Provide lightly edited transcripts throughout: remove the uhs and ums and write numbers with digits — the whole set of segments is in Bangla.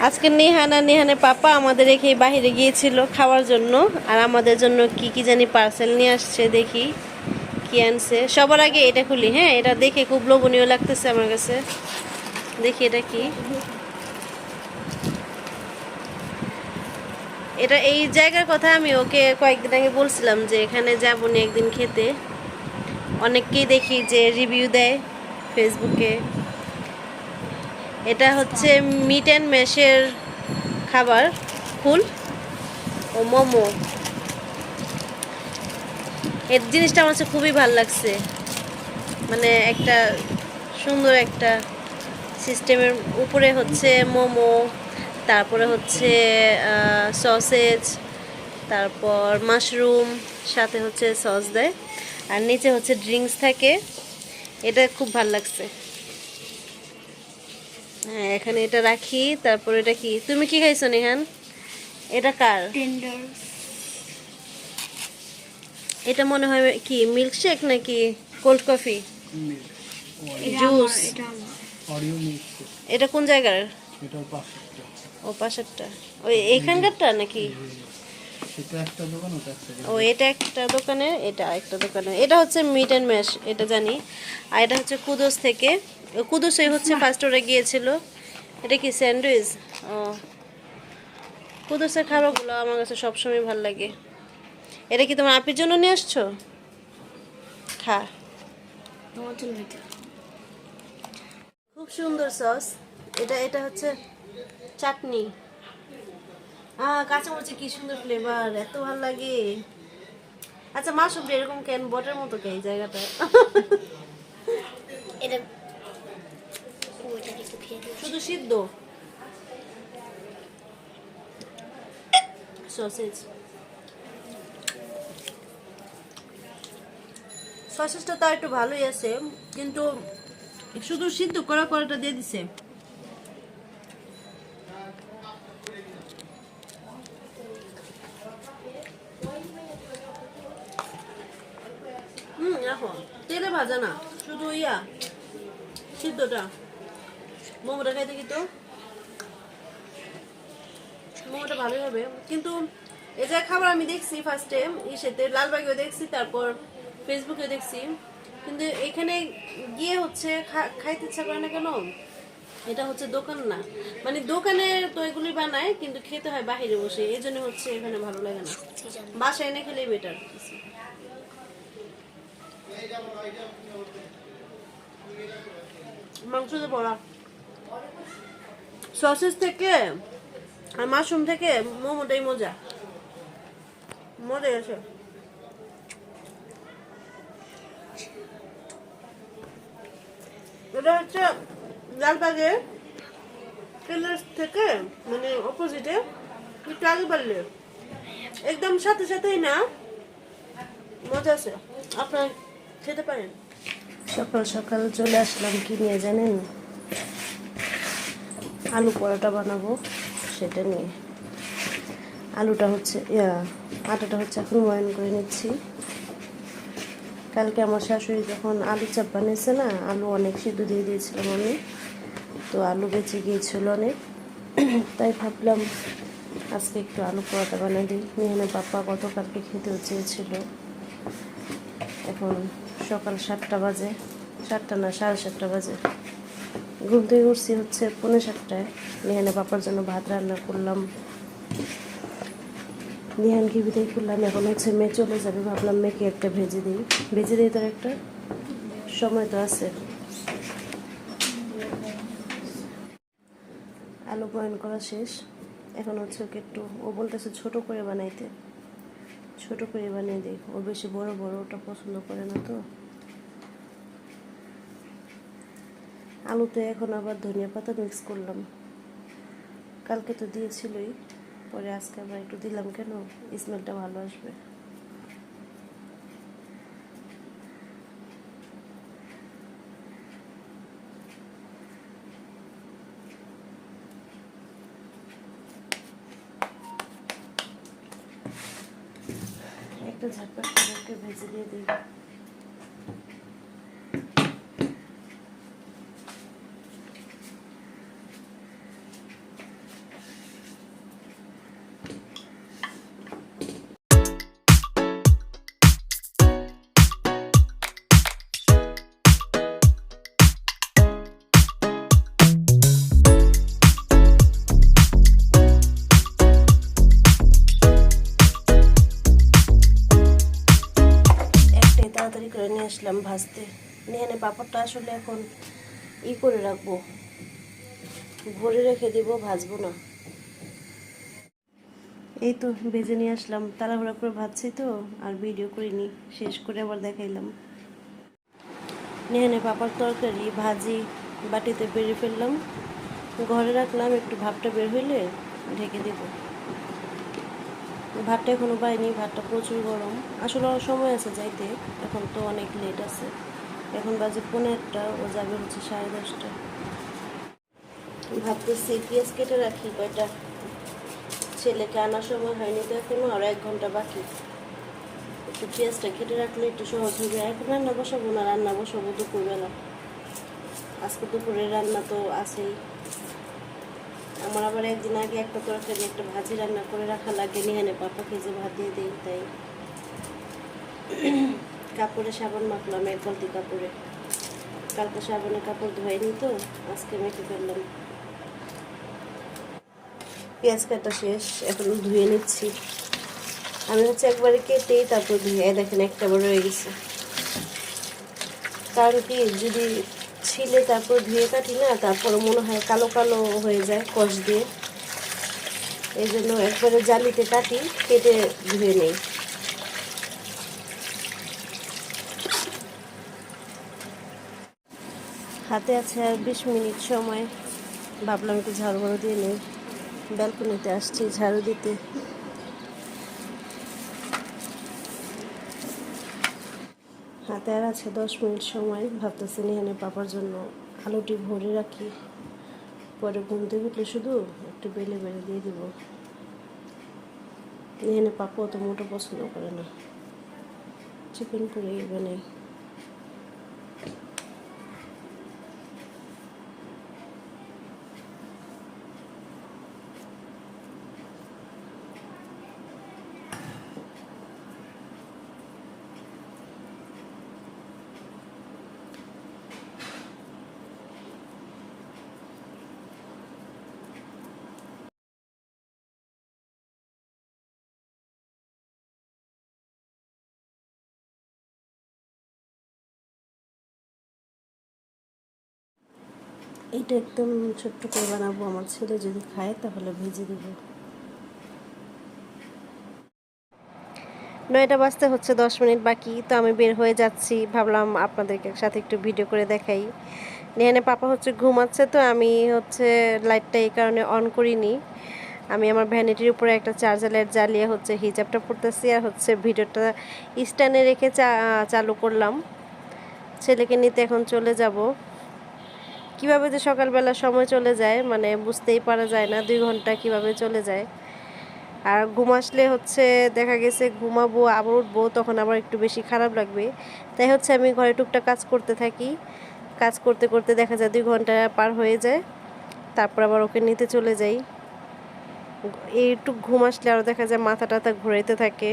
আজকে নিহানের পাপা আমাদের রেখে বাইরে গিয়েছিল খাওয়ার জন্য, আর আমাদের জন্য কি কি জানি পার্সেল নিয়ে আসছে। দেখি কি আনছে। সবার আগে এটা খুলি। হ্যাঁ, এটা দেখে খুব লোভনীয় লাগতেছে আমার কাছে। দেখি এটা কি। এটা এই জায়গার কথা আমি ওকে কয়েকদিন আগে বলছিলাম যে এখানে যাবো নি একদিন খেতে। অনেককেই দেখি যে রিভিউ দেয় ফেসবুকে। এটা হচ্ছে মিট অ্যান্ড ম্যাশের খাবার, ফুল ও মোমো। এর জিনিসটা আমার কাছে খুবই ভালো লাগছে, মানে একটা সুন্দর একটা সিস্টেমের উপরে হচ্ছে মোমো, তারপরে হচ্ছে সসেজ, তারপর মাশরুম, সাথে হচ্ছে সস দেয়, আর নিচে হচ্ছে ড্রিঙ্কস থাকে। এটা খুব ভালো লাগছে। হ্যাঁ, এখানে এটা রাখি। তারপর এটা কি, তুমি কি খাইছো নিহান? এটা কার? এটা মনে হয় কি মিল্কশেক নাকি কোল্ড কফি, জুস? এটা কোন জায়গার? ও পাশেরটা, ওই এইখানকারটা নাকি? ও এটা একটা দোকানে, এটা একটা দোকানে। এটা হচ্ছে মিট অ্যান্ড ম্যাশ, এটা জানি। আর এটা হচ্ছে কুদোস থেকে। কুদোসে হচ্ছে ফার্স্ট ওরা গিয়েছিল। এটা কি স্যান্ডউইচ? ও, কুদোসের খাবারগুলো আমার কাছে সবসময় ভালো লাগে। এটা কি তোমার আপির জন্য নিয়ে আসছো? খা। খুব সুন্দর সস। এটা এটা হচ্ছে চাটনি। কাঁচামরিচের কি সুন্দর ফ্লেভার, এত ভালো লাগে। আচ্ছা, মাশরুমটা এরকম কেন বটের মতো কে এই জায়গাটা? এটা শুধু সিদ্ধ সসেজ। সসেজটা তো একটু ভালোই আছে, কিন্তু শুধু সিদ্ধ করাটা দিয়ে দিছে। রাখো। তেলে ভাজা না, শুধু সিদ্ধটা। মোমোটা খাই দেখি তো। মোমোটা ভালোই হবে, কিন্তু এই যে খাবার আমি দেখছি ফার্স্টে ইসেতে লালবাগেও দেখছি, তারপর ফেসবুকে দেখছি, কিন্তু এখানে গিয়ে হচ্ছে খাইতে ইচ্ছা করে না কেন। এটা হচ্ছে দোকান না, মানে দোকানে তো এগুলি বানায়, কিন্তু খেতে হয় বাহিরে বসে, এই জন্য হচ্ছে এখানে ভালো লাগে না। বাসায় এনে খেলেই বেটার। মাংসতে পড়া সসেজ থেকে আর মাশরুম থেকে মোমোটাই মজা আছে। এটা হচ্ছে লালবাগে টেলার্স থেকে, মানে অপোজিটে, একটু আগে বাড়লে একদম সাথে সাথেই না, মজা আছে, আপনার খেতে পারেন। সকাল সকাল চলে আসলাম কি নিয়ে জানেন? আলু পরোটা বানাবো, সেটা নিয়ে। আলুটা হচ্ছে আটাটা হচ্ছে এখন ময়ান করে নিচ্ছি। কালকে আমার শাশুড়ি যখন আলু চাপ বানিয়েছে না, আলু অনেক সিদ্ধ দিয়ে দিয়েছিলাম আমি, তো আলু বেঁচে গিয়েছিল অনেক, তাই ভাবলাম আজকে একটু আলু পরোটা বানিয়ে দিই। নিহানের পাপা গতকালকে খেতেও চেয়েছিল। এখন সকাল 7টা বাজে, 7টা না 7:30 বাজে। ঘুম থেকে উঠছি হচ্ছে 6:45টায়। নিহানের পাপার জন্য ভাত রান্না করলাম, নিহানকে বিদায় করলাম। এখন হচ্ছে মেয়ে চলে যাবে, ভাবলাম মেয়েকে একটা ভেজে দিই তার একটা সময় তো আছে। আলু বয়ন করা শেষ, এখন হচ্ছে ওকে একটু, ও বলতেছে ছোট করে বানাইতে, ছোট করে বানিয়ে দিই। ও বেশি বড় বড় ওটা পছন্দ করে না তো। আলুতে এখন আবার ধনিয়া পাতা মিক্স করলাম, কালকে তো দিয়েছিলই, পরে আজকে আবার একটু দিলাম, কেন স্মেলটা ভালো আসবে। একটা ঝটপট করে ভেজে দিয়ে দিই। আসলাম ভাজতে। নিহানে পাপড়টা আসলে এখন করে রাখবো, ভরে রেখে দিব, ভাজবো না। এই তো ভেজে নিয়ে আসলাম, তাড়াহুড়া করে ভাজছি তো আর ভিডিও করিনি, শেষ করে আবার দেখাইলাম। নিহানে পাপড় তরকারি ভাজি বাটিতে বেড়ে ফেললাম, ঘরে রাখলাম, একটু ভাতটা বের হইলে ঢেকে দেব। ভাতটা এখনো পাইনি, ভাতটা প্রচুর গরম। আসলে সময় আছে যাইতে, এখন তো অনেক লেট আছে, এখন বাজে 1:15, ও যাবে হচ্ছে 10:30। ভাবতেছি পেঁয়াজ কেটে রাখি কয়টা, ছেলেকে আনার সময় হয়নি তো এখনো, আর 1 ঘন্টা বাকি। একটু পেঁয়াজটা কেটে রাখলে একটু সহজ হবে। এখন রান্না বসাবো না, রান্না বসাবো দুপুরবেলা। আজকে দুপুরের রান্না তো আছেই। আমার আবার একদিন আগে একটা তরকারি একটা ভাজি রান্না করে রাখা লাগে, নিহানে পাপাকে যে ভাত দিয়ে দিই তাই। কাপড়ে সাবান মাখলাম 1 বালতি কাপড়ে, কালকে সাবানে কাপড় ধোয়নি তো আজকে মেখে ফেললাম। পেঁয়াজ কাটা শেষ, এখন ধুয়ে নিচ্ছি। আমি হচ্ছে একবারে কেটেই তারপর ধুয়ে, দেখেন একটা বড় রয়ে গেছে। কারণ কি, যদি ছিলে তারপর ধুয়ে কাটি না, তারপর মনে হয় কালো কালো হয়ে যায় কষ দিয়ে, এই জন্য একবারে জালিতে কাটি, কেটে ধুয়ে নেই। হাতে আছে আর 20 মিনিট সময়, ভাবলাম একটু ঝাড়ু বড় দিয়ে নেই। ব্যালকনিতে আসছি ঝাড়ু দিতে। হাতে আর আছে 10 মিনিট সময়, ভাবতেছি নিহানে পাপার জন্য আলুটি ভরে রাখি, পরে ঘুম থেকে উঠলে শুধু একটু বেলে বেলে দিয়ে দিব। নিহানে পাপা অত মোটা পছন্দ করে না, চিকেন করে বানাই। এটা একদম ছোট্ট করে বানাবো, আমার ছেলে যদি খায় তাহলে ভেজে দেবো। 9টা বাজতে হচ্ছে 10 মিনিট বাকি, তো আমি বের হয়ে যাচ্ছি, ভাবলাম আপনাদেরকে সাথে একটু ভিডিও করে দেখাই। নেহানে পাপা হচ্ছে ঘুমাচ্ছে, তো আমি হচ্ছে লাইটটা এই কারণে অন করিনি। আমি আমার ভ্যানিটির উপরে একটা চার্জার লাইট জ্বালিয়ে হচ্ছে হিজাবটা পরতেছি, আর হচ্ছে ভিডিওটা স্ট্যান্ডে রেখে চালু করলাম। ছেলেকে নিতে এখন চলে যাব। কিভাবে যে সকালবেলা সময় চলে যায় মানে বুঝতেই পারা যায় না, 2 ঘন্টা কিভাবে চলে যায়। আর ঘুম আসলে হচ্ছে দেখা গেছে ঘুমাবো আবার উঠবো, তখন আবার একটু বেশি খারাপ লাগবে। তাই হচ্ছে আমি ঘরে টুকটাক কাজ করতে থাকি, কাজ করতে করতে দেখা যায় 2 ঘন্টা পার হয়ে যায়, তারপর আবার ওকে নিতে চলে যাই। একটু ঘুম আসলে আরও দেখা যায় মাথা টাথা ঘুরাইতে থাকে।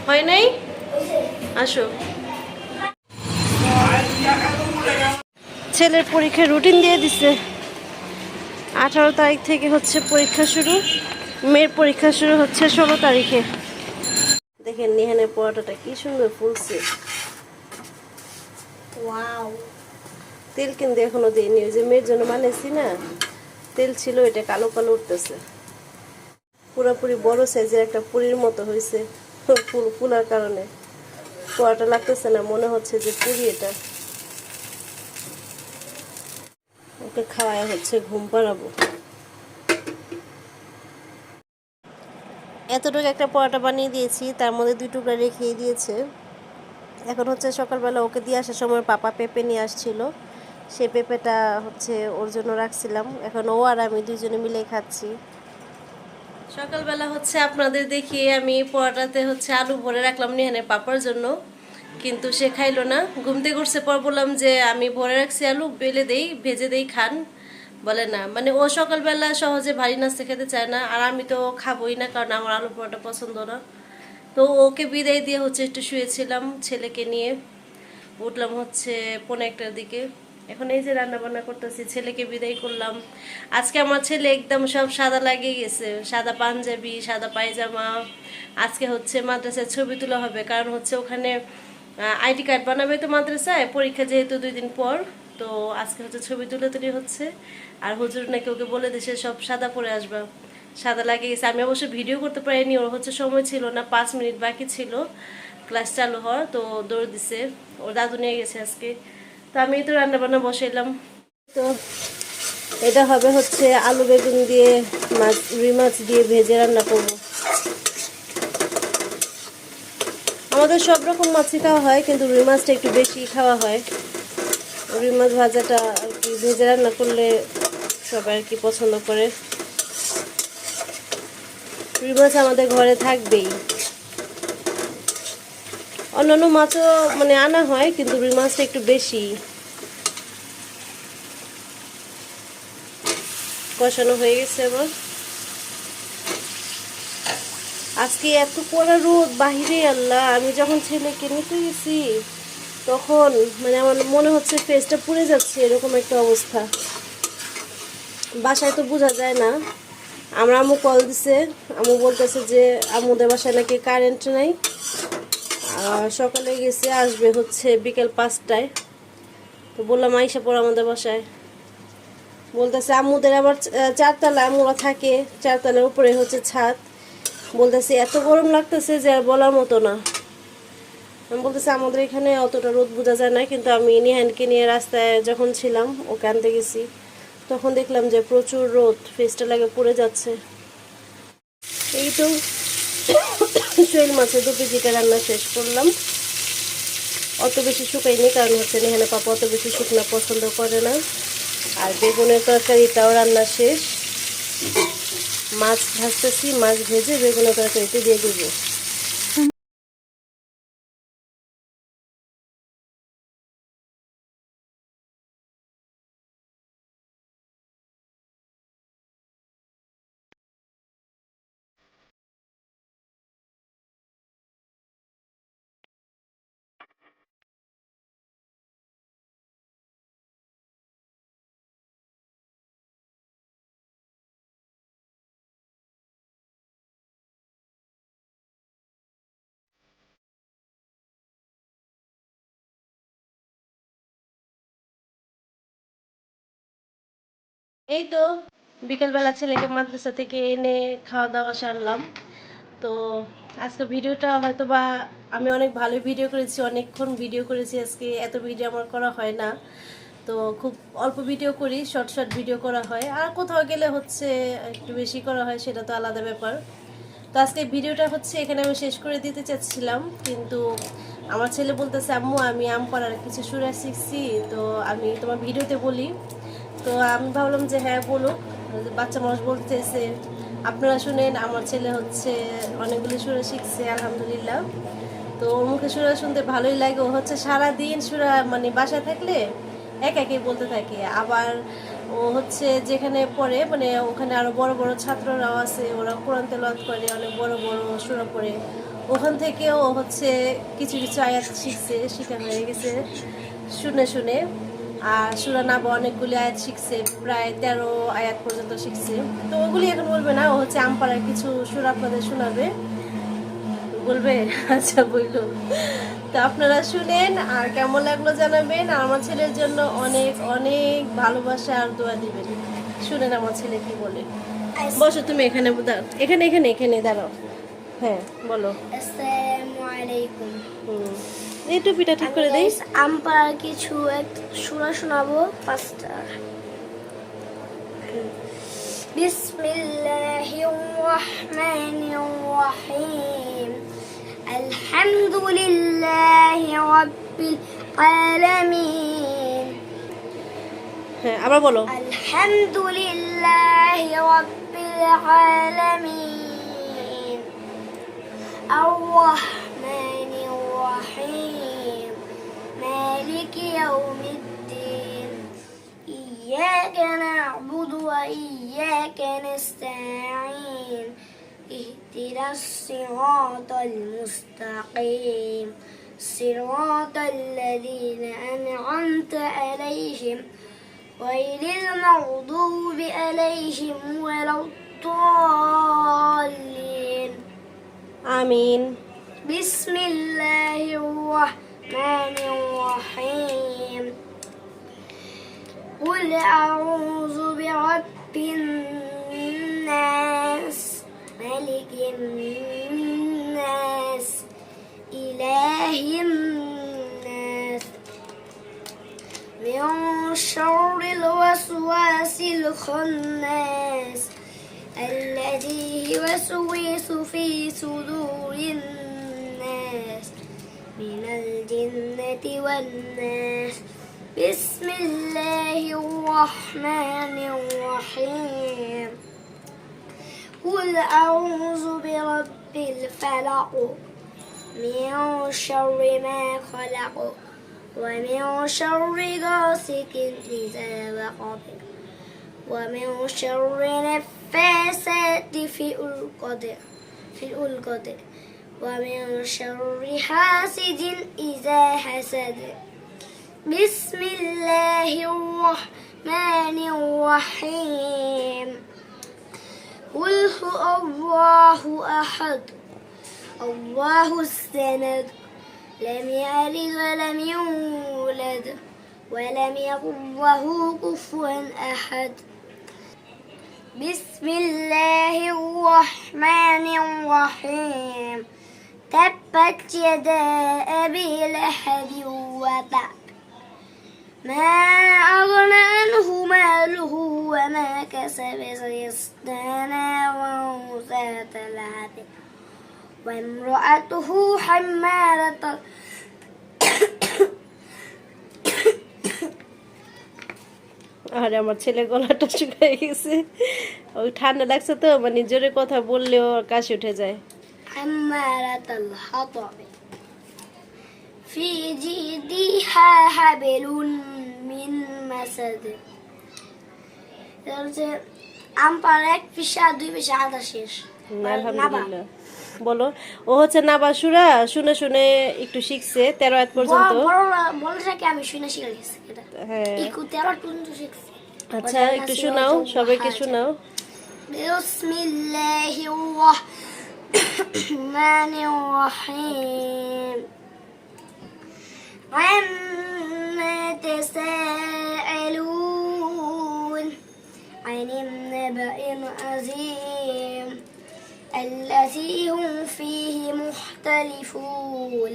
হয় নাই, আসো। ছেলের পরীক্ষার রুটিন দিয়ে দিছে, 18 তারিখ থেকে হচ্ছে পরীক্ষা শুরু, মেয়ের পরীক্ষা শুরু হচ্ছে 16 তারিখে। দেখেন নিহানের পরোটাটা কি সুন্দর ফুলছে, ওয়াও। তেল কিন্তু এখনো দিইনি, ওই যে মেয়ের জন্য বানিয়েছি না, তেল ছিল, এটা কালো কালো উঠতেছে। পুরোপুরি বড় সাইজের একটা পুরির মতো হয়েছে, ফুলার কারণে পরোটা লাগতেছে না, মনে হচ্ছে যে পুরি এটা। ওকে খাওয়ায় হচ্ছে ঘুম পাড়াবো। এতটুকু একটা পরোটা বানিয়ে দিয়েছি, তার মধ্যে 2 টুকরা রেখেই দিয়েছে। এখন হচ্ছে সকালবেলা ওকে দিয়ে আসার সময় পাপা পেঁপে নিয়ে আসছিল, সেই পেঁপেটা হচ্ছে ওর জন্য রাখছিলাম, এখন ও আর আমি দুজনে মিলে খাচ্ছি। সকালবেলা হচ্ছে আপনাদের দেখিয়ে আমি পরোটাতে হচ্ছে আলু ভরে রাখলাম নিহানের পাপার জন্য, কিন্তু সে খাইলো না। ঘুম থেকে উঠছে পর বললাম যে আমি ভরে রাখছি আলু, বেলে দেই, ভেজে দেই, খান। বলে না, মানে ও সকালবেলা সহজে ভারী নাস্তা খেতে চায় না, আর আমি তো খাবোই না, কারণ আমার আলু পরোটা পছন্দ না। তো ওকে বিদায় দিয়ে হচ্ছে একটু শুয়েছিলাম ছেলেকে নিয়ে, উঠলাম হচ্ছে 1:45টার দিকে। এখন এই যে রান্না বান্না করতেছি, ছেলেকে বিদায় করলাম। আজকে আমার ছেলে একদম সব সাদা লাগিয়ে গেছে, সাদা পাঞ্জাবি, সাদা পায়জামা। আজকে হচ্ছে মাদ্রাসায় ছবি তোলা হবে, কারণ হচ্ছে ওখানে আইডি কার্ড বানাবে তো মাদ্রাসায়, পরীক্ষা যেহেতু 2 দিন পর। তো আজকে হচ্ছে ছবি তুলে তুলি হচ্ছে। আর হুজুর নাকি ওকে বলে দিছে সব সাদা পরে আসবা, সাদা লাগিয়ে গেছে। আমি অবশ্য ভিডিও করতে পারিনি, ওর হচ্ছে সময় ছিল না, 5 মিনিট বাকি ছিল ক্লাস চালু হওয়ার, তো দৌড় দিছে। ওর দাদু নিয়ে গেছে আজকে। তো আমি তো রান্না বান্না বসাইলাম। তো এটা হবে হচ্ছে আলু বেগুন দিয়ে মাছ, রুই মাছ দিয়ে ভেজে রান্না করব। আমাদের সব রকম মাছই খাওয়া হয়, কিন্তু রুই মাছটা একটু বেশি খাওয়া হয়। রুই মাছ ভাজাটা আর কি ভেজে রান্না করলে সবাই আর কি পছন্দ করে। রুই মাছ আমাদের ঘরে থাকবেই। অন্যান্য মাছও মানে আনা হয়, কিন্তু রুই মাছটা একটু বেশি। কষানো হয়ে গেছে আবার। আজকে এত কড়া রোদ বাহিরে, আল্লাহ! আমি যখন ছেলেকে নিতে গেছি তখন মানে আমার মনে হচ্ছে ফেসটা পুড়ে যাচ্ছে, এরকম একটা অবস্থা। বাসায় তো বোঝা যায় না। আমরা আম্মু কল দিছে, আম্মু বলতেছে যে আম্মুদের বাসায় নাকি কারেন্ট নাই। আর সকালে গেছে, আসবে হচ্ছে বিকেল 5টায়। তো বললাম আইসা পর আমাদের বাসায়। বলতেছে আম্মুদের আবার 4 তলা, আম্মুরা থাকে 4 তলার উপরে হচ্ছে ছাদ। বলতেছে এত গরম লাগতেছে যে আর বলার মতো না। আমি বলতেছি আমাদের এখানে অতটা রোদ বোঝা যায় না, কিন্তু আমি নিহানকে নিয়ে রাস্তায় যখন ছিলাম, ওকে আনতে গেছি, তখন দেখলাম যে প্রচুর রোদ, ফেসটা লাগে পুড়ে যাচ্ছে। এই তো শৈল মাছের 2 কেজিটা রান্না শেষ করলাম। অত বেশি শুকাইনি, কারণ হচ্ছে নিহানে পাপা অত বেশি শুকনা পছন্দ করে না। আর বেগুনের তরকারিটাও রান্না শেষ। মাছ ভাজতেছি, মাছ ভেজে বেগুনের তরকারিতে দিয়ে দেবো। এই তো বিকেলবেলা ছেলেকে মাদ্রাসা থেকে এনে খাওয়া দাওয়া সারলাম। তো আজকে ভিডিওটা হয়তো বা আমি অনেক ভালো ভিডিও করেছি, অনেকক্ষণ ভিডিও করেছি আজকে। এত ভিডিও আমার করা হয় না, তো খুব অল্প ভিডিও করি, শর্ট শর্ট ভিডিও করা হয়। আর কোথাও গেলে হচ্ছে একটু বেশি করা হয়, সেটা তো আলাদা ব্যাপার। তো আজকে ভিডিওটা হচ্ছে এখানে আমি শেষ করে দিতে চাচ্ছিলাম, কিন্তু আমার ছেলে বলতেছে আম্মু আমি আম পাড়ার কিছু সুরা শিখছি, তো আমি তোমার ভিডিওতে বলি। তো আমি ভাবলাম যে হ্যাঁ বলুক, বাচ্চা মানুষ বলতেছে, আপনারা শুনেন। আমার ছেলে হচ্ছে অনেকগুলো সুরা শিখছে আলহামদুলিল্লাহ। তো ওর মুখে সুরা শুনতে ভালোই লাগে। ও হচ্ছে সারাদিন সুরা মানে বাসায় থাকলে একাই বলতে থাকে। আবার ও হচ্ছে যেখানে পড়ে মানে ওখানে আরো বড় বড় ছাত্ররাও আছে, ওরা কোরআন তেলাওয়াত করে, অনেক বড় বড় সূরা পড়ে। ওখান থেকেও ও হচ্ছে কিছু কিছু আয়াত শিখছে, শেখা হয়ে গেছে শুনে শুনে। আর সূরা নাবা অনেকগুলি আয়াত শিখছে, প্রায় 13 আয়াত পর্যন্ত শিখছে। তো ওগুলি এখন বলবে না, ও হচ্ছে আমপাড়ার কিছু সূরা আপনাদের শোনাবে। বলবে? আচ্ছা বললো। তো আপনারা শুনেন আর কেমন লাগলো জানাবেন। আর আমার ছেলের জন্য অনেক অনেক ভালোবাসা আর দোয়া দিবেন। শুনেন আমার ছেলে কি বলে। বসো তুমি এখানে, এখানে এখানে এখানে দাঁড়াও। হ্যাঁ বলো। আসসালামু আলাইকুম। এই টুপিটা ঠিক করে দেই। আমরা কিছু এক সূরা শোনাবো 5টা। বিসমিল্লাহির রহমানির রহিম। আলহামদুলিল্লাহি রাব্বিল আলামিন। হ্যাঁ আবার বলো। আলহামদুলিল্লাহি রাব্বিল আলামিন। আর-রহমানির রহিম। মালিকি ইয়াউমিদ্দিন। ইয়্যাকা না'বুদু ওয়া ইয়্যাকা নাস্তাঈন। ইহদিনাস সিরাতাল মুস্তাকিম। صراط الذين أنعمت عليهم غير المغضوب عليهم ولا الضالين আমিন। بسم الله الرحمن الرحيم قل أعوذ برب الناس ملك الناس إله الناس من شر الوسواس الخناس الذي يوسوس في صدور الناس من الجنة والناس بسم الله الرحمن الرحيم قل أعوذ برب الفلق من شر ما خلق ومن شر غاسق إذا وقب ومن شر النفاثات في العقد ومن شر حاسد إذا حسد بسم الله الرحمن الرحيم قل هو الله أحد الله الصمد لم يلد ولم يولد ولم يكن له كفوا أحد بسم الله الرحمن الرحيم تبت يدا أبي لهب وتب ما أغنى عنه ماله وما كسب سيصلى نارا ذات لهب وامرأته حمالة আরে আমার ছেলে গলাটা শুকিয়ে গেছে, ওই ঠান্ডা লাগছে তো, মানে জোরে কথা বললেও কাশি উঠে যায়। حمالة الحطب في جيدها حبل من مسد আমার এক পিসা দুই পিসা আদা শেষ আলহামদুলিল্লাহ। বলো, ও হচ্ছে নাবাসুরা শুনে শুনে একটু শিখছে 13 আয়াত পর্যন্ত। বলটাকে আমি শুনে শিখে গেছি এটা। হ্যাঁ, একটু 13 পর্যন্ত শিখছি। আচ্ছা একটু শোনাও, সবাইকে শোনাও। বিসমিল্লাহির রাহমানির রহিম عما تساءلون عن النبأ العظيم الذي هم فيه مختلفون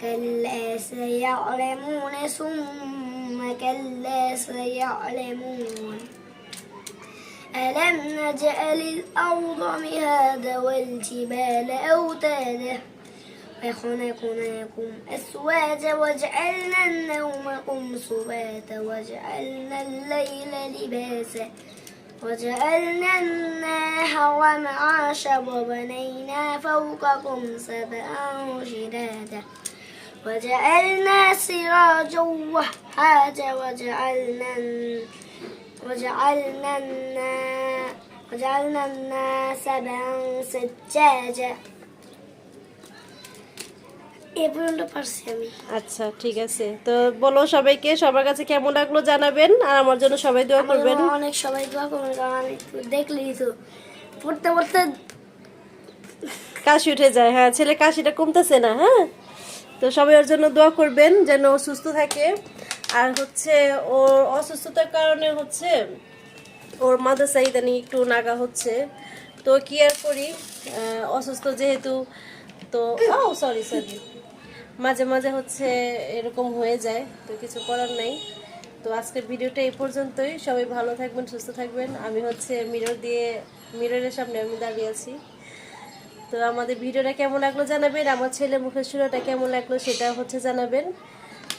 كلا سيعلمون ثم كلا سيعلمون ألم نجعل الأرض مهادا والجبال أوتادا وخلقناكم أزواجا وجعلنا نومكم سباتا وجعلنا الليل لباسا وجعلنا النهار معاشا وبنينا فوقكم سبعا شدادا وجعلنا سراجا وهاجا وجعلنا الناس سبعا سجاجا এই পর্যন্ত পারছি আমি। আচ্ছা ঠিক আছে, তো বলো সবাইকে, সবার কাছে কেমন লাগলো জানাবেন, আর আমার জন্য সবাই দোয়া করবেন। অনেক সবাই দোয়া করবেন, কারণ আমি দেখলেই তো পড়তে পড়তে কাশি উঠে যায়। হ্যাঁ, ছেলে কাশিটা কমতেছে না। হ্যাঁ, তো সবাই ওর জন্য দোয়া করবেন যেন ও সুস্থ থাকে। আর হচ্ছে ওর অসুস্থতার কারণে হচ্ছে ওর মাদ্রাসা ইদানিং একটু নাগা হচ্ছে, তো কি আর করি, অসুস্থ যেহেতু, তো সরি মাঝে মাঝে হচ্ছে এরকম হয়ে যায়, তো কিছু করার নাই। তো আজকের ভিডিওটা এই পর্যন্তই। সবাই ভালো থাকবেন, সুস্থ থাকবেন। আমি হচ্ছে মিররের সামনে আমি দাঁড়িয়ে আছি। তো আমাদের ভিডিওটা কেমন লাগলো জানাবেন, আমার ছেলে মুখের সুরাটা কেমন লাগলো সেটা হচ্ছে জানাবেন।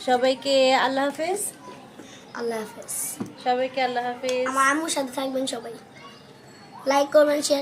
সবাইকে আল্লাহ হাফেজ। আল্লাহ হাফেজ। সবাইকে আল্লাহ হাফেজ। আমার আম্মুর সাথে থাকবেন সবাই, লাইক করবেন, শেয়ার